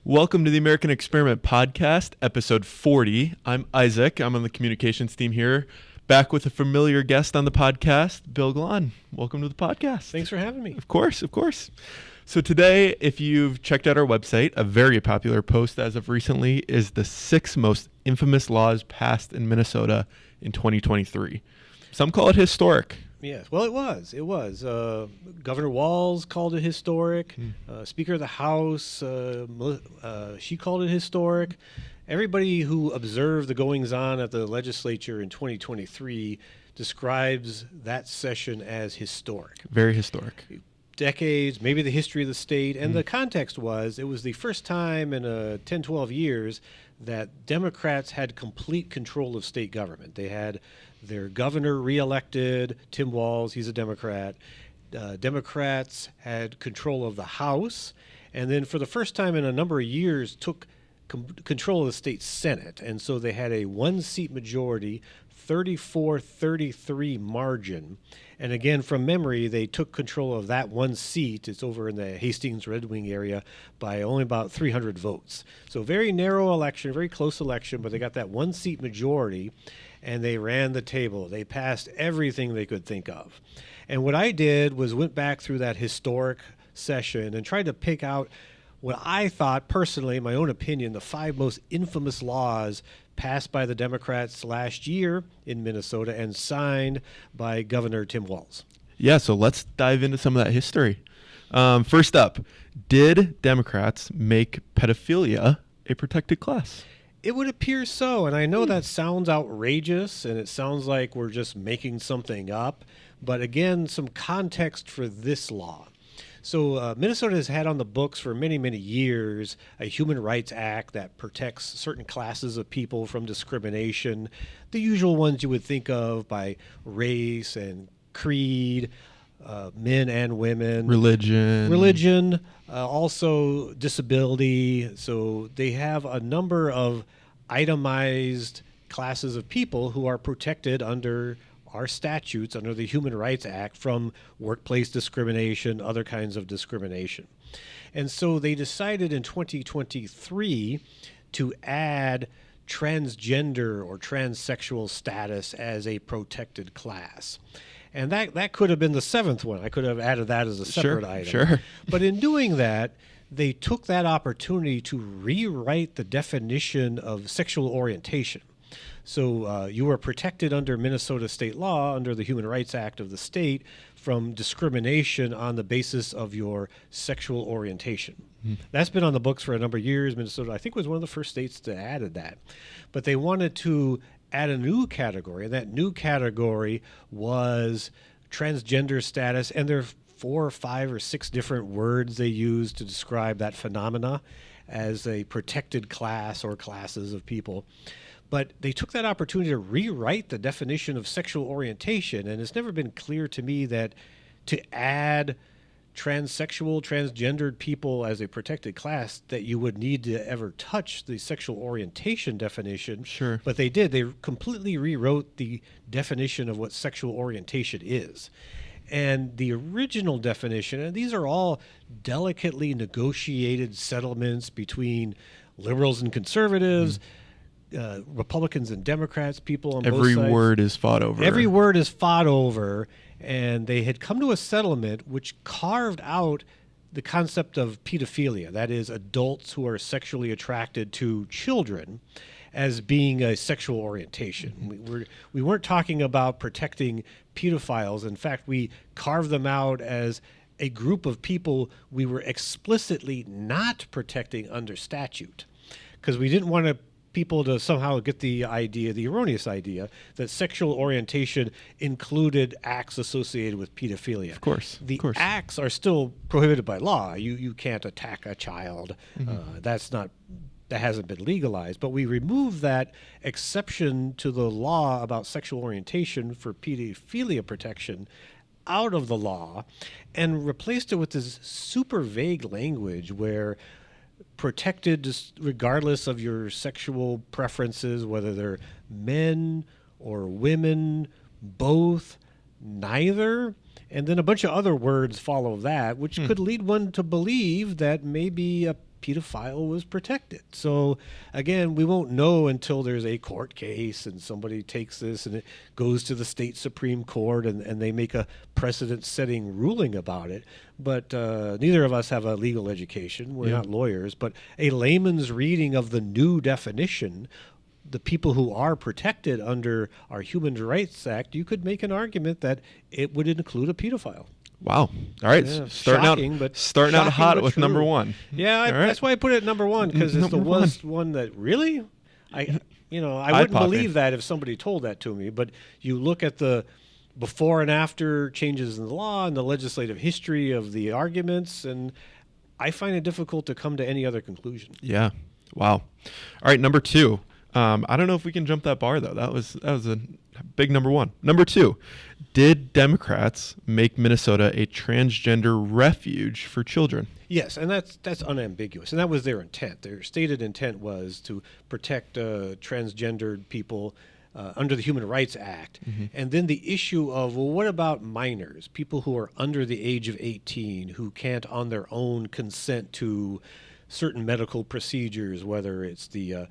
Welcome to the American Experiment Podcast, episode 40. I'm Isaac. I'm on the communications team here. Back with a familiar guest on the podcast, Bill Glahn. Welcome to the podcast. Thanks for having me. Of course. So today, if you've checked out our website, a very popular post as of recently is the 6 most infamous laws passed in Minnesota in 2023. Some call it historic. Yes, well, it was. Governor Walz called it historic. Speaker of the House, she called it historic. Everybody who observed the goings-on at the legislature in 2023 describes that session as historic. Very historic. Decades, maybe the history of the state. And the context was, it was the first time in 10, 12 years that Democrats had complete control of state government. They had their governor reelected, Tim Walz, he's a Democrat. Democrats had control of the House, and then for the first time in a number of years took control of the state Senate. And so they had a one-seat majority, 34-33 margin. And again, from memory, they took control of that one seat. It's over in the Hastings Red Wing area by only about 300 votes. So very narrow election, very close election, but they got that one-seat majority, and they ran the table. They passed everything they could think of. And what I did was went back through that historic session and tried to pick out what I thought, personally, in my own opinion, the 5 most infamous laws passed by the Democrats last year in Minnesota and signed by Governor Tim Walz. Yeah, so let's dive into some of that history. First up, did Democrats make pedophilia a protected class? It would appear so, and I know that sounds outrageous, and it sounds like we're just making something up, but again, some context for this law. So Minnesota has had on the books for many, many years a Human Rights Act that protects certain classes of people from discrimination, the usual ones you would think of by race and creed, men and women. Religion, also disability. So they have a number of itemized classes of people who are protected under our statutes, under the Human Rights Act, from workplace discrimination, other kinds of discrimination. And so they decided in 2023 to add transgender or transsexual status as a protected class. And that could have been the 7th one. I could have added that as a separate item. Sure. But in doing that, they took that opportunity to rewrite the definition of sexual orientation. So you are protected under Minnesota state law, under the Human Rights Act of the state, from discrimination on the basis of your sexual orientation. That's been on the books for a number of years. Minnesota, I think, was one of the first states to add that. But they wanted to add a new category, and that new category was transgender status, and there are 4 or 5 or 6 different words they use to describe that phenomena as a protected class or classes of people. But they took that opportunity to rewrite the definition of sexual orientation, and it's never been clear to me that to add transsexual, transgendered people as a protected class, that you would need to ever touch the sexual orientation definition. Sure. But they did. They completely rewrote the definition of what sexual orientation is. And the original definition, and these are all delicately negotiated settlements between liberals and conservatives, Republicans and Democrats, people on both sides. Every word is fought over. Every word is fought over, and they had come to a settlement which carved out the concept of pedophilia, that is, adults who are sexually attracted to children, as being a sexual orientation. We weren't talking about protecting pedophiles. In fact, we carved them out as a group of people we were explicitly not protecting under statute, because we didn't want people to somehow get the erroneous idea, that sexual orientation included acts associated with pedophilia. Of course. The acts are still prohibited by law. You can't attack a child. That hasn't been legalized. But we removed that exception to the law about sexual orientation for pedophilia protection out of the law and replaced it with this super vague language where protected just regardless of your sexual preferences, whether they're men or women, both, neither, and then a bunch of other words follow that, which could lead one to believe that maybe a pedophile was protected. So again, we won't know until there's a court case and somebody takes this and it goes to the state Supreme Court and they make a precedent-setting ruling about it. But neither of us have a legal education. We're not lawyers. But a layman's reading of the new definition, the people who are protected under our Human Rights Act, you could make an argument that it would include a pedophile. Wow. All right. Yeah, Starting out hot with true. number one. Yeah, All right. that's why I put it at number one, because it's the Number worst one that really, I wouldn't believe that if somebody told that to me. But you look at the before and after changes in the law and the legislative history of the arguments, and I find it difficult to come to any other conclusion. Yeah. Wow. All right. Number two. I don't know if we can jump that bar though. That was a big number one. Number two. Did Democrats make Minnesota a transgender refuge for children? Yes, and that's unambiguous, and that was their intent. Their stated intent was to protect transgendered people under the Human Rights Act. Mm-hmm. And then the issue of, well, what about minors, people who are under the age of 18, who can't on their own consent to certain medical procedures, whether it's the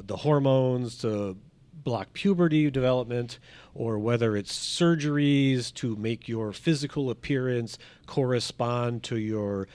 hormones to block puberty development, or whether it's surgeries to make your physical appearance correspond to your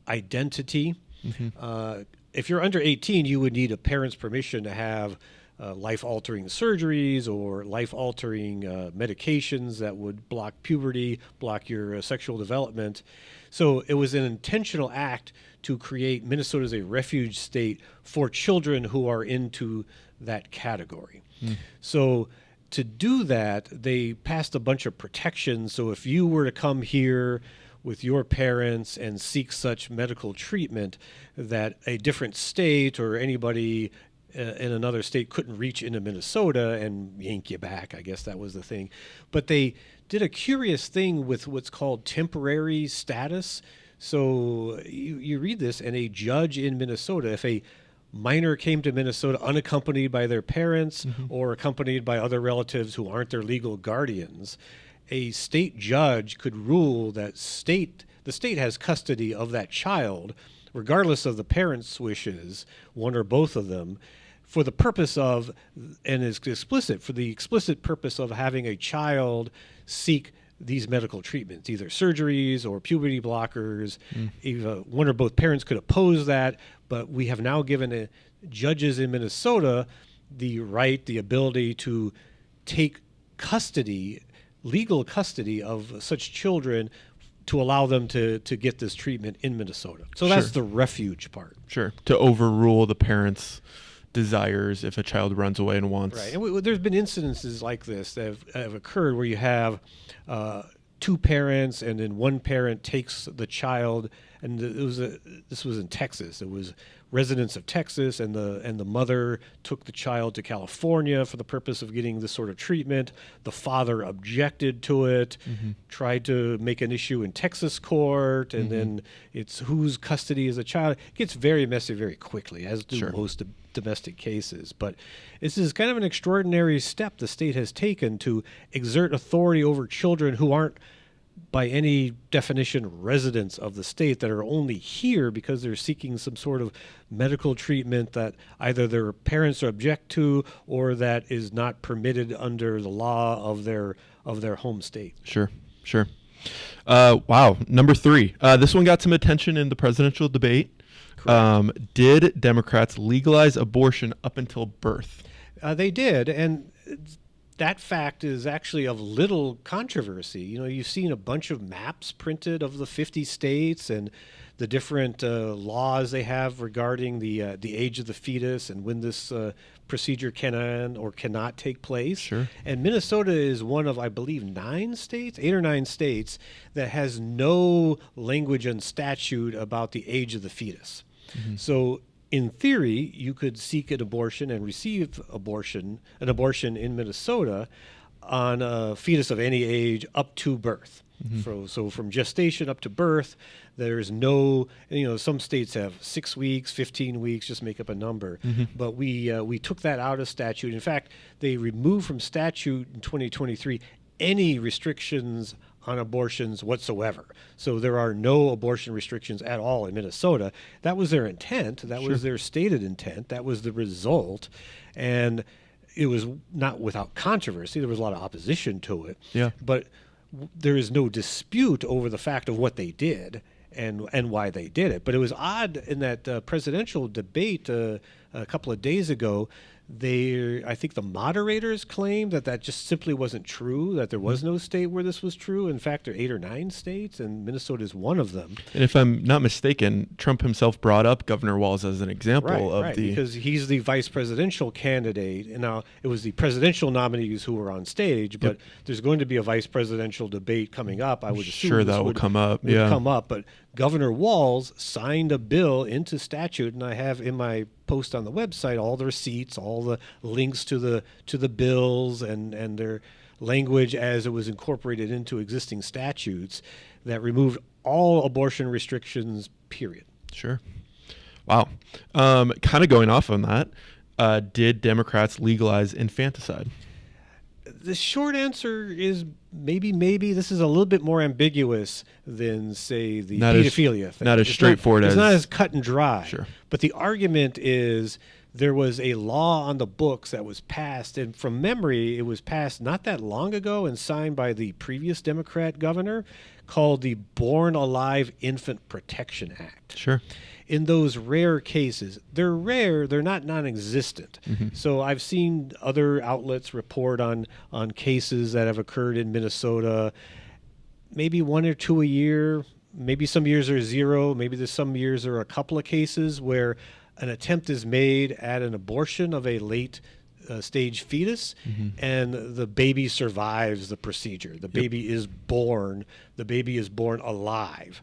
identity. Mm-hmm. If you're under 18, you would need a parent's permission to have life-altering surgeries or life-altering medications that would block puberty, block your sexual development. So it was an intentional act to create Minnesota as a refuge state for children who are into that category. Mm. So to do that, they passed a bunch of protections. So if you were to come here with your parents and seek such medical treatment, that a different state or anybody in another state couldn't reach into Minnesota and yank you back. I guess that was the thing. But they did a curious thing with what's called temporary status. So you read this, and a judge in Minnesota, if a minor came to Minnesota unaccompanied by their parents mm-hmm. or accompanied by other relatives who aren't their legal guardians, a state judge could rule that the state has custody of that child, regardless of the parents' wishes, one or both of them, for the purpose of, and is explicit, for the explicit purpose of having a child seek these medical treatments, either surgeries or puberty blockers. Either one or both parents could oppose that, but we have now given judges in Minnesota the right, the ability to take custody, legal custody of such children to allow them to get this treatment in Minnesota. So Sure. That's the refuge part. Sure. To overrule the parents' desires if a child runs away and wants. Right. And there's been incidences like this that have occurred where you have two parents, and then one parent takes the child, and this was in Texas. It was residents of Texas, and the mother took the child to California for the purpose of getting this sort of treatment. The father objected to it, mm-hmm. tried to make an issue in Texas court, and mm-hmm. then it's whose custody is the child. It gets very messy very quickly, as do Sure. most domestic cases. But this is kind of an extraordinary step the state has taken to exert authority over children who aren't by any definition residents of the state, that are only here because they're seeking some sort of medical treatment that either their parents object to or that is not permitted under the law of their home state. Sure. Wow. Number three. This one got some attention in the presidential debate. Did Democrats legalize abortion up until birth? They did, and that fact is actually of little controversy. You know, you've seen a bunch of maps printed of the 50 states and the different laws they have regarding the age of the fetus and when this procedure can or cannot take place. Sure. And Minnesota is one of, I believe, 8 or 9 states that has no language and statute about the age of the fetus. Mm-hmm. So in theory, you could seek an abortion and receive an abortion in Minnesota on a fetus of any age up to birth. Mm-hmm. So from gestation up to birth, there's no, some states have 6 weeks, 15 weeks, just make up a number. Mm-hmm. But we took that out of statute. In fact, they removed from statute in 2023 any restrictions on abortions whatsoever. So there are no abortion restrictions at all in Minnesota. That was their intent. That was their stated intent. That was the result. And it was not without controversy. There was a lot of opposition to it. Yeah. But there is no dispute over the fact of what they did and why they did it. But it was odd in that presidential debate a couple of days ago. I think the moderators claimed that just simply wasn't true, that there was no state where this was true. In fact, there are 8 or 9 states, and Minnesota is one of them. And if I'm not mistaken, Trump himself brought up Governor Walz as an example of the... because he's the vice presidential candidate. And now it was the presidential nominees who were on stage, but there's going to be a vice presidential debate coming up. I would assume sure that will come up. Would come up, but Governor Walz signed a bill into statute, and I have in my post on the website all the receipts, all the links to the bills and their language as it was incorporated into existing statutes that removed all abortion restrictions, period. Sure. Wow. Kind of going off on that, did Democrats legalize infanticide? The short answer is maybe. This is a little bit more ambiguous than, say, the pedophilia thing. Not as straightforward as... It's not as cut and dry. Sure. But the argument is there was a law on the books that was passed, and from memory, it was passed not that long ago and signed by the previous Democrat governor, called the Born Alive Infant Protection Act. Sure. In those rare cases, they're rare, they're not non-existent. So I've seen other outlets report on cases that have occurred in Minnesota, maybe 1 or 2 a year, maybe some years are 0, maybe there's some years are a couple of cases where an attempt is made at an abortion of a late stage fetus, and the baby survives the procedure. The baby is born. The baby is born alive.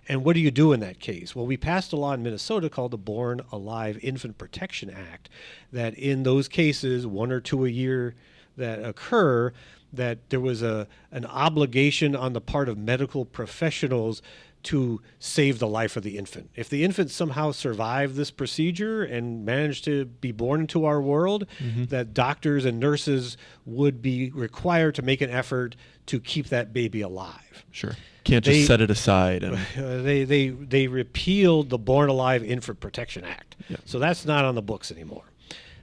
And what do you do in that case? Well, we passed a law in Minnesota called the Born Alive Infant Protection Act that in those cases, 1 or 2 a year that occur, that there was an obligation on the part of medical professionals to save the life of the infant. If the infant somehow survived this procedure and managed to be born into our world, that doctors and nurses would be required to make an effort to keep that baby alive. Sure. Can't just set it aside. And they repealed the Born Alive Infant Protection Act. So that's not on the books anymore.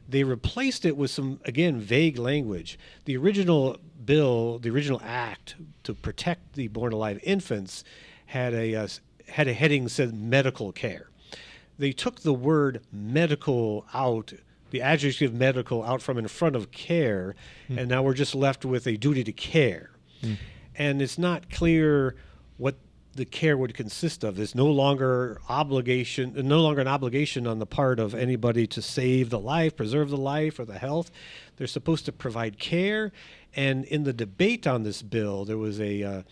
They replaced it with some, again, vague language. The original bill, the original act to protect the born alive infants had a heading that said medical care. They took the word medical out, the adjective medical out from in front of care, and now we're just left with a duty to care. And it's not clear what the care would consist of. There's no longer an obligation on the part of anybody to save the life, preserve the life, or the health. They're supposed to provide care. And in the debate on this bill, there was a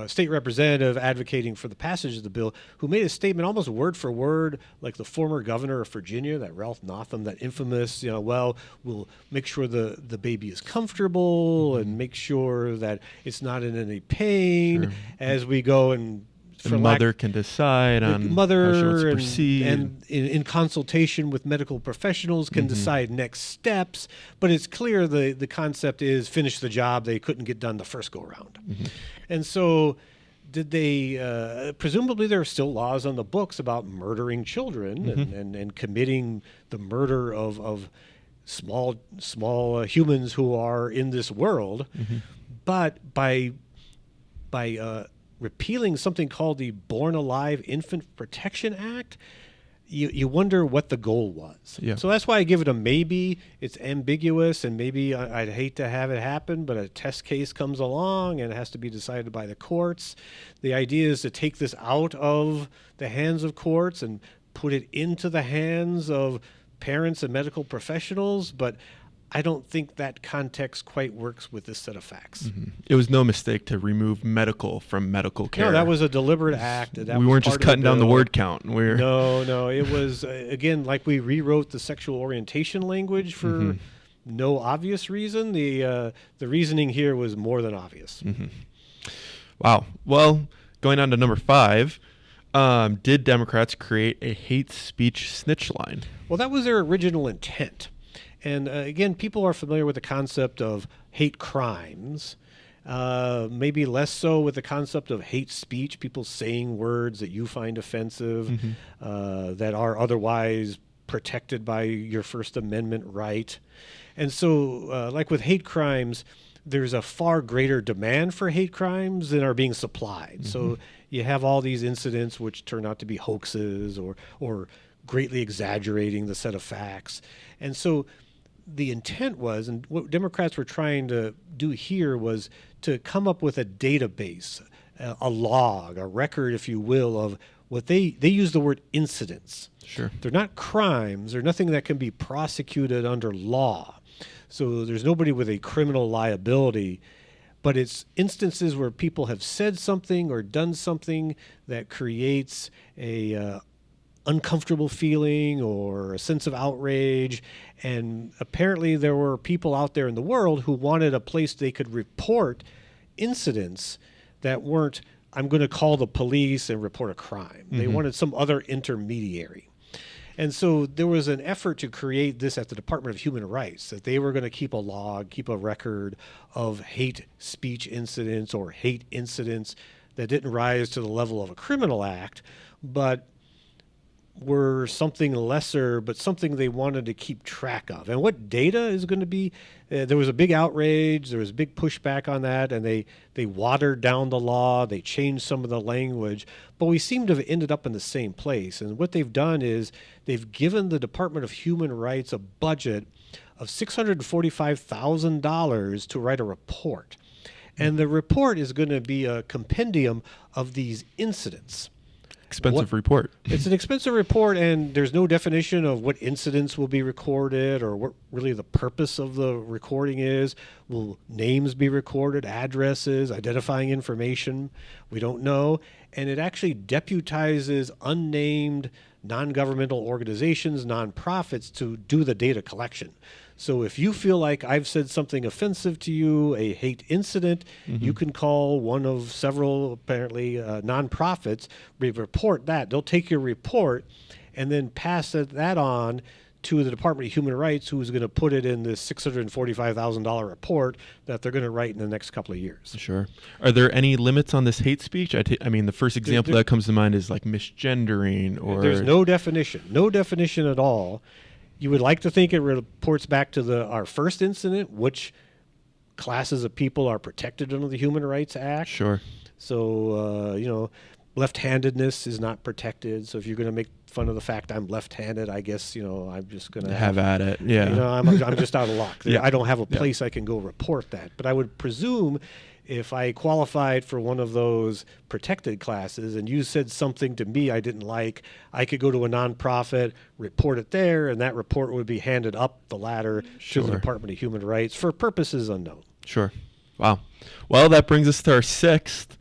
state representative advocating for the passage of the bill who made a statement almost word for word like the former governor of Virginia, that Ralph Northam, that infamous, we'll make sure the baby is comfortable and make sure that it's not in any pain as we go and the mother can decide on how she wants to proceed. And in consultation with medical professionals can decide next steps. But it's clear the concept is finish the job they couldn't get done the first go-around. And so did they, presumably there are still laws on the books about murdering children and committing the murder of small humans who are in this world. But by repealing something called the Born Alive Infant Protection Act, you wonder what the goal was. So that's why I give it a maybe. It's ambiguous, and maybe I'd hate to have it happen, but a test case comes along and it has to be decided by the courts. The idea is to take this out of the hands of courts and put it into the hands of parents and medical professionals, but I don't think that context quite works with this set of facts. It was no mistake to remove medical from medical care. No, that was a deliberate act. We weren't just cutting down the word count. No, it was, again, like we rewrote the sexual orientation language for no obvious reason. The reasoning here was more than obvious. Wow. Well, going on to number 5, did Democrats create a hate speech snitch line? Well, that was their original intent. And again, people are familiar with the concept of hate crimes. Maybe less so with the concept of hate speech, people saying words that you find offensive, that are otherwise protected by your First Amendment right. And so, like with hate crimes, there's a far greater demand for hate crimes than are being supplied. So you have all these incidents which turn out to be hoaxes or greatly exaggerating the set of facts. And so the intent was, and what Democrats were trying to do here was to come up with a database, a log, a record, if you will, of what they use the word incidents. Sure. They're not crimes. They're nothing that can be prosecuted under law. So there's nobody with a criminal liability, but it's instances where people have said something or done something that creates a uncomfortable feeling or a sense of outrage. And apparently there were people out there in the world who wanted a place they could report incidents that weren't, I'm going to call the police and report a crime. They wanted some other intermediary. And so there was an effort to create this at the Department of Human Rights, that they were going to keep a log, keep a record of hate speech incidents or hate incidents that didn't rise to the level of a criminal act, but were something lesser, but something they wanted to keep track of. And what data is going to be, there was a big outrage, there was big pushback on that, and they watered down the law, they changed some of the language, but we seem to have ended up in the same place. And what they've done is they've given the Department of Human Rights a budget of $645,000 to write a report. And the report is going to be a compendium of these incidents. Expensive report. It's an expensive report, and there's no definition of what incidents will be recorded or what really the purpose of the recording is. Will names be recorded, addresses, identifying information? We don't know. And it actually deputizes unnamed non-governmental organizations, nonprofits, to do the data collection. So if you feel like I've said something offensive to you, a hate incident, you can call one of several, apparently, nonprofits, report that. They'll take your report and then pass that on to the Department of Human Rights, who's going to put it in this $645,000 report that they're going to write in the next couple of years. Sure. Are there any limits on this hate speech? I mean, the first example that comes to mind is like misgendering or... There's no definition at all. You would like to think it reports back to our first incident, which classes of people are protected under the Human Rights Act. Sure. So, left-handedness is not protected. So if you're going to make fun of the fact I'm left-handed, I guess, I'm just going to have at it. Yeah. I'm just out of luck. Yeah. I don't have a place I can go report that. But I would presume if I qualified for one of those protected classes and you said something to me I didn't like, I could go to a nonprofit, report it there, and that report would be handed up the ladder to the Department of Human Rights for purposes unknown. Sure. Wow. Well, that brings us to our sixth.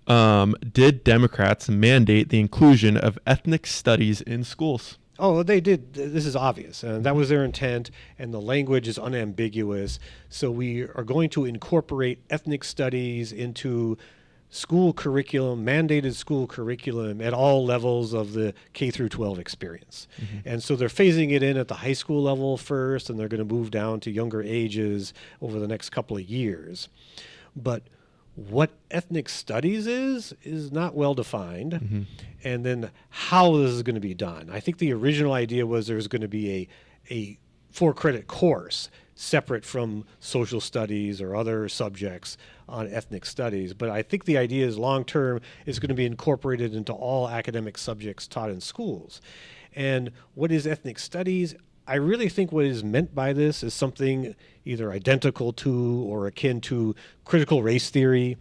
Did Democrats mandate the inclusion of ethnic studies in schools? Oh, they did. This is obvious. That was their intent, and the language is unambiguous. So we are going to incorporate ethnic studies into school curriculum, mandated school curriculum at all levels of the K through 12 experience. And so they're phasing it in at the high school level first, and they're going to move down to younger ages over the next couple of years. But what ethnic studies is not well defined, and then how this is going to be done. I think the original idea was there's going to be a 4-credit course separate from social studies or other subjects on ethnic studies. But I think the idea is long-term it's going to be incorporated into all academic subjects taught in schools. And what is ethnic studies? I really think what is meant by this is something either identical to or akin to critical race theory.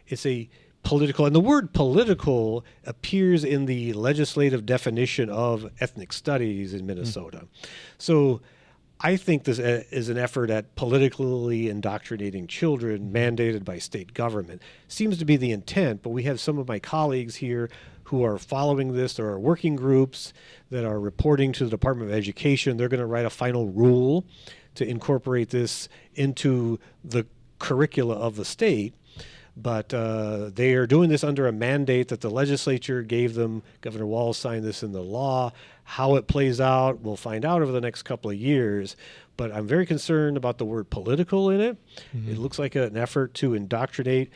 It's a political, and the word political appears in the legislative definition of ethnic studies in Minnesota. So I think this is an effort at politically indoctrinating children mandated by state government. Seems to be the intent, but we have some of my colleagues here who are following this. There are working groups that are reporting to the Department of Education. They're going to write a final rule to incorporate this into the curricula of the state. But they are doing this under a mandate that the legislature gave them. Governor Walz signed this into law. How it plays out, we'll find out over the next couple of years. But I'm very concerned about the word political in it. It looks like an effort to indoctrinate.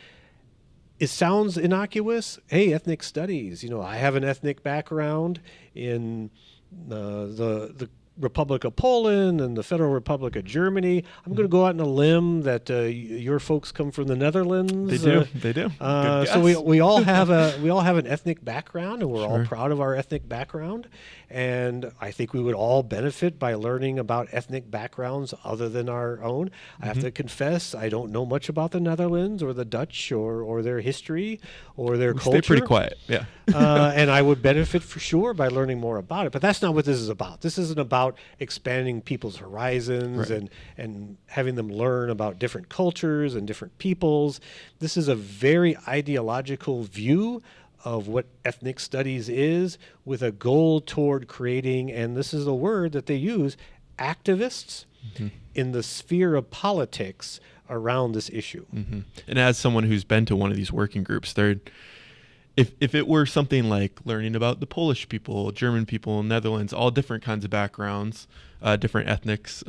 It sounds innocuous. Hey, ethnic studies. I have an ethnic background in the Republic of Poland and the Federal Republic of Germany. I'm going to go out on a limb that your folks come from the Netherlands. They do. They do. Good So guess. we all have an ethnic background, and we're all Sure. proud of our ethnic background. And I think we would all benefit by learning about ethnic backgrounds other than our own. I have to confess, I don't know much about the Netherlands or the Dutch or their history or their culture. Stay pretty quiet. Yeah. And I would benefit for sure by learning more about it. But that's not what this is about. This isn't about expanding people's horizons Right. and having them learn about different cultures and different peoples. This is a very ideological view of what ethnic studies is, with a goal toward creating, and this is a word that they use, activists in the sphere of politics around this issue. And as someone who's been to one of these working groups, if it were something like learning about the Polish people, German people, Netherlands, all different kinds of backgrounds, different ethnics,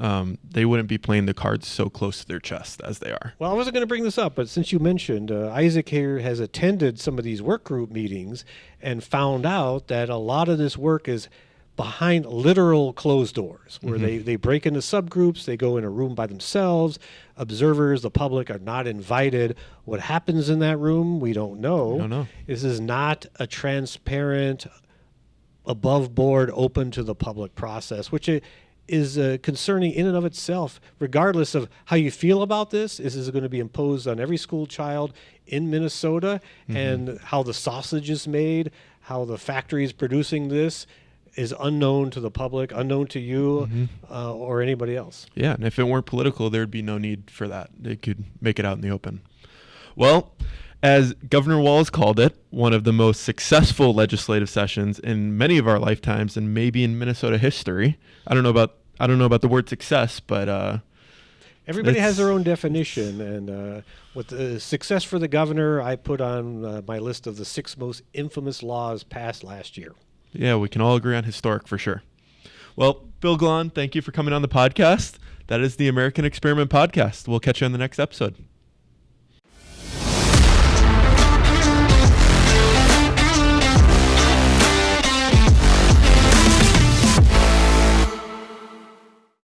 they wouldn't be playing the cards so close to their chest as they are. Well, I wasn't going to bring this up, but since you mentioned, Isaac here has attended some of these work group meetings and found out that a lot of this work is behind literal closed doors, where they break into subgroups, they go in a room by themselves. Observers, the public, are not invited. What happens in that room, we don't know. We don't know. This is not a transparent, above board, open to the public process, which is concerning in and of itself. Regardless of how you feel about this is going to be imposed on every school child in Minnesota, and how the sausage is made, how the factory is producing this is unknown to the public, unknown to you or anybody else. Yeah, and if it weren't political, there'd be no need for that. They could make it out in the open. Well, as Governor Walz called it, one of the most successful legislative sessions in many of our lifetimes, and maybe in Minnesota history. I don't know about the word success, but Everybody has their own definition, and with the success for the governor, I put on my list of the 6 most infamous laws passed last year. yeah, we can all agree on historic for sure. Well, Bill Glahn, thank you for coming on the podcast. That is the American Experiment Podcast. We'll catch you on the next episode.